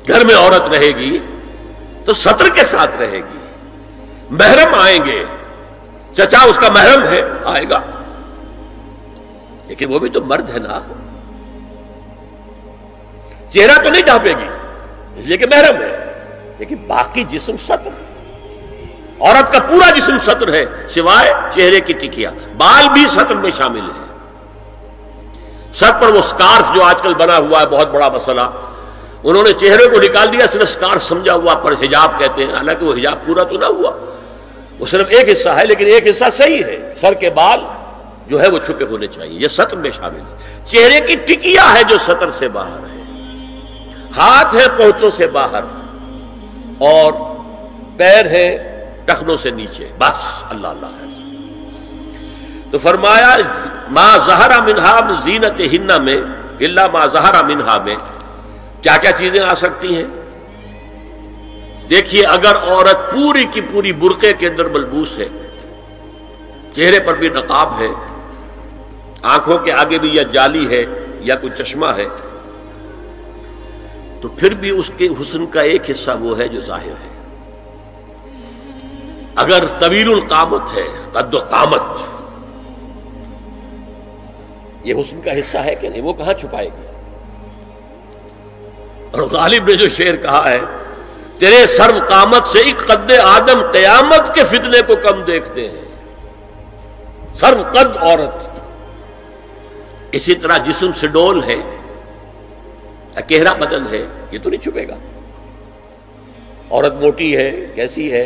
گھر میں عورت رہے گی تو سطر کے ساتھ رہے گی. محرم آئیں گے، چچا اس کا محرم ہے آئے گا، لیکن وہ بھی تو مرد ہے نا، چہرہ تو نہیں ڈھانپے گی اس لیے کہ محرم ہے، لیکن باقی جسم سطر. عورت کا پورا جسم سطر ہے سوائے چہرے کی ٹکیا. بال بھی سطر میں شامل ہے. سر پر وہ سکارف جو آج کل بنا ہوا ہے بہت بڑا مسئلہ، انہوں نے چہرے کو نکال دیا، صرف سکارف سمجھا ہوا پر حجاب کہتے ہیں، حالانکہ وہ حجاب پورا تو نہ ہوا، وہ صرف ایک حصہ ہے، لیکن ایک حصہ صحیح ہے. سر کے بال جو ہے وہ چھپے ہونے چاہیے، یہ سطر میں شامل ہے. چہرے کی ٹکیا ہے جو سطر سے باہر ہے، ہاتھ ہے پونچوں سے باہر، اور پیر ہے ٹخنوں سے نیچے، بس. اللہ اللہ خیر. تو فرمایا ما ظہر منہا من زینتہن میں الا ما ظہر منہا میں کیا کیا چیزیں آ سکتی ہیں. دیکھیے اگر عورت پوری کی پوری برقعے کے اندر ملبوس ہے، چہرے پر بھی نقاب ہے، آنکھوں کے آگے بھی یا جالی ہے یا کوئی چشمہ ہے، تو پھر بھی اس کے حسن کا ایک حصہ وہ ہے جو ظاہر ہے. اگر طویل القامت ہے، قد و قامت، یہ حسن کا حصہ ہے کہ نہیں، وہ کہاں چھپائے گی. اور غالب نے جو شعر کہا ہے، تیرے سرو قامت سے ایک قد آدم قیامت کے فتنے کو کم دیکھتے ہیں. سرو قد عورت، اسی طرح جسم سے ڈول ہے، اکیرا بدن ہے، یہ تو نہیں چھپے گا. عورت موٹی ہے، کیسی ہے،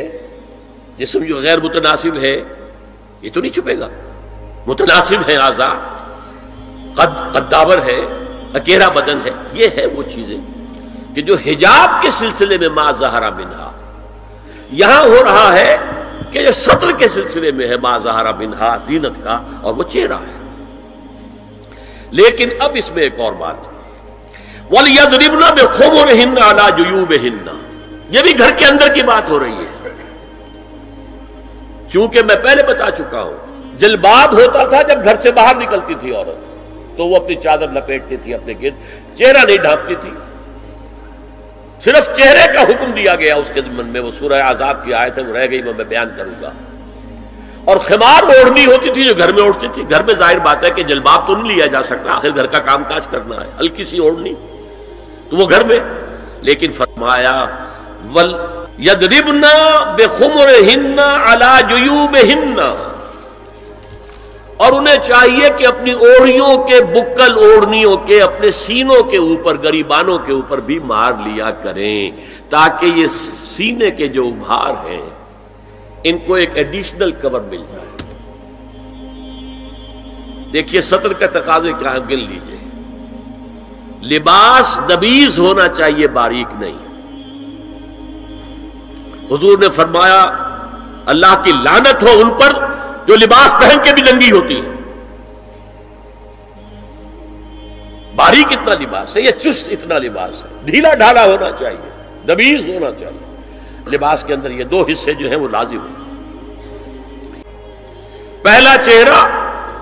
جسم جو غیر متناسب ہے، یہ تو نہیں چھپے گا. متناسب ہے اعضاء، قداور ہے، اکیرا بدن ہے، یہ ہے وہ چیزیں کہ جو حجاب کے سلسلے میں ما ظہر منہا. یہاں ہو رہا ہے کہ جو سطر کے سلسلے میں ہے ما ظہر منہا زینت کا، اور وہ چہرہ ہے. لیکن اب اس میں ایک اور بات، وَلْيَضْرِبْنَ بِخُمُرِهِنَّ عَلَى جُيُوبِهِنَّ، یہ بھی گھر کے اندر کی بات ہو رہی ہے. چونکہ میں پہلے بتا چکا ہوں، جلباب ہوتا تھا جب گھر سے باہر نکلتی تھی عورت، تو وہ اپنی چادر لپیٹتی تھی اپنے گرد، چہرہ نہیں ڈھانپتی تھی. صرف چہرے کا حکم دیا گیا اس کے ضمن میں، وہ سورہ عذاب کی آیت ہے، وہ رہ گئی، وہ میں بیان کروں گا. اور خمار اوڑھنی ہوتی تھی جو گھر میں اوڑھتی تھی. گھر میں ظاہر بات ہے کہ جلباب تو نہیں لیا جا سکتا، آخر گھر کا کام کاج کرنا ہے، ہلکی سی اوڑھنی تو وہ گھر میں. لیکن فرمایا وَلْيَضْرِبْنَ بِخُمُرِهِنَّ عَلَى جُيُوبِهِنَّ، اور انہیں چاہیے کہ اپنی اوڑھیوں کے، بکل اوڑھنیوں کے اپنے سینوں کے اوپر، گریبانوں کے اوپر بھی مار لیا کریں، تاکہ یہ سینے کے جو ابھار ہیں ان کو ایک ایڈیشنل کور مل جائے. دیکھیے سطر کا تقاضے کیا ہے، گن لیجئے. لباس نبیز ہونا چاہیے، باریک نہیں. حضور نے فرمایا اللہ کی لعنت ہو ان پر جو لباس پہن کے بھی ننگی ہوتی ہے. باریک اتنا لباس ہے یا چست اتنا لباس ہے، ڈھیلا ڈھالا ہونا چاہیے، نبیز ہونا چاہیے. لباس کے اندر یہ دو حصے جو ہیں وہ لازم ہیں. پہلا چہرہ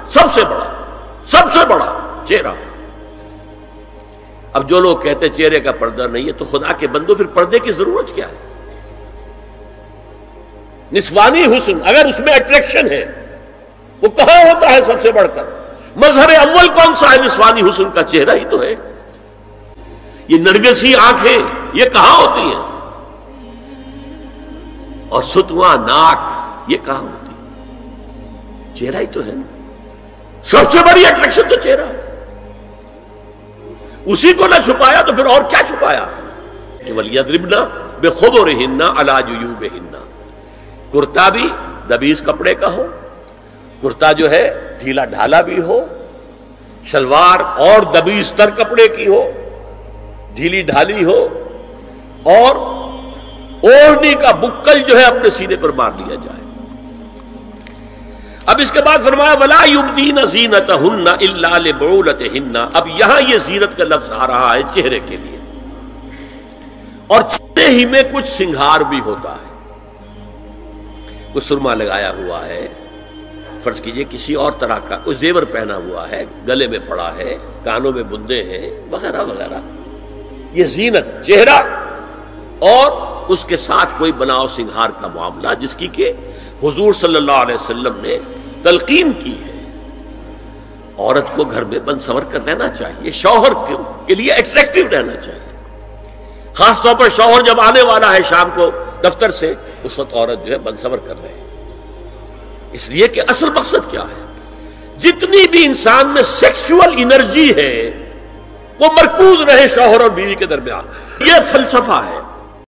سب سے بڑا چہرہ. اب جو لوگ کہتے چہرے کا پردہ نہیں ہے، تو خدا کے بندو پھر پردے کی ضرورت کیا ہے؟ نسوانی حسن اگر اس میں اٹریکشن ہے، وہ کہاں ہوتا ہے سب سے بڑھ کر؟ مظہر اول کون سا ہے نسوانی حسن کا؟ چہرہ ہی تو ہے. یہ نرگسی آنکھیں یہ کہاں ہوتی ہیں؟ اور ستواں ناک یہ کہاں ہوتی ہے؟ چہرہ ہی تو ہے. سب سے بڑی اٹریکشن تو چہرہ ہے. اسی کو نہ چھپایا تو پھر اور کیا چھپایا؟ کہ وَلْيَضْرِبْنَ بِخُمُرِهِنَّ عَلَى جُيُوبِهِنَّ. کرتا بھی نبیز کپڑے کا ہو، کرتا جو ہے ڈھیلا ڈھالا بھی ہو، شلوار اور نبیز تر کپڑے کی ہو، ڈھیلی ڈھالی ہو، اور اوڑھنی کا بکل جو ہے اپنے سینے پر مار لیا جائے. اب اس کے بعد فرمایا وَلَا يُبْدِينَ زِينَتَهُنَّ إِلَّا لِبُعُولَتِهِنَّ. اب یہاں یہ زینت کا لفظ آ رہا ہے چہرے کے لیے، اور چہرے ہی میں کچھ سنگھار بھی ہوتا ہے. کوئی سرما لگایا ہوا ہے، فرض کیجئے کسی اور طرح کا کوئی زیور پہنا ہوا ہے، گلے میں پڑا ہے، کانوں میں بندے ہیں، وغیرہ وغیرہ. یہ زینت چہرہ اور اس کے ساتھ کوئی بناؤ سنگھار کا معاملہ جس کی کہ حضور صلی اللہ علیہ وسلم نے تلقین کی ہے. عورت کو گھر میں بن سور کر رہنا چاہیے، شوہر کے لیے اٹریکٹیو رہنا چاہیے. خاص طور پر شوہر جب آنے والا ہے شام کو دفتر سے، اس وقت عورت جو ہے بن سور کر رہے ہیں. اس لیے کہ اصل مقصد کیا ہے؟ جتنی بھی انسان میں سیکشول انرجی ہے وہ مرکوز رہے شوہر اور بیوی کے درمیان. یہ فلسفہ ہے.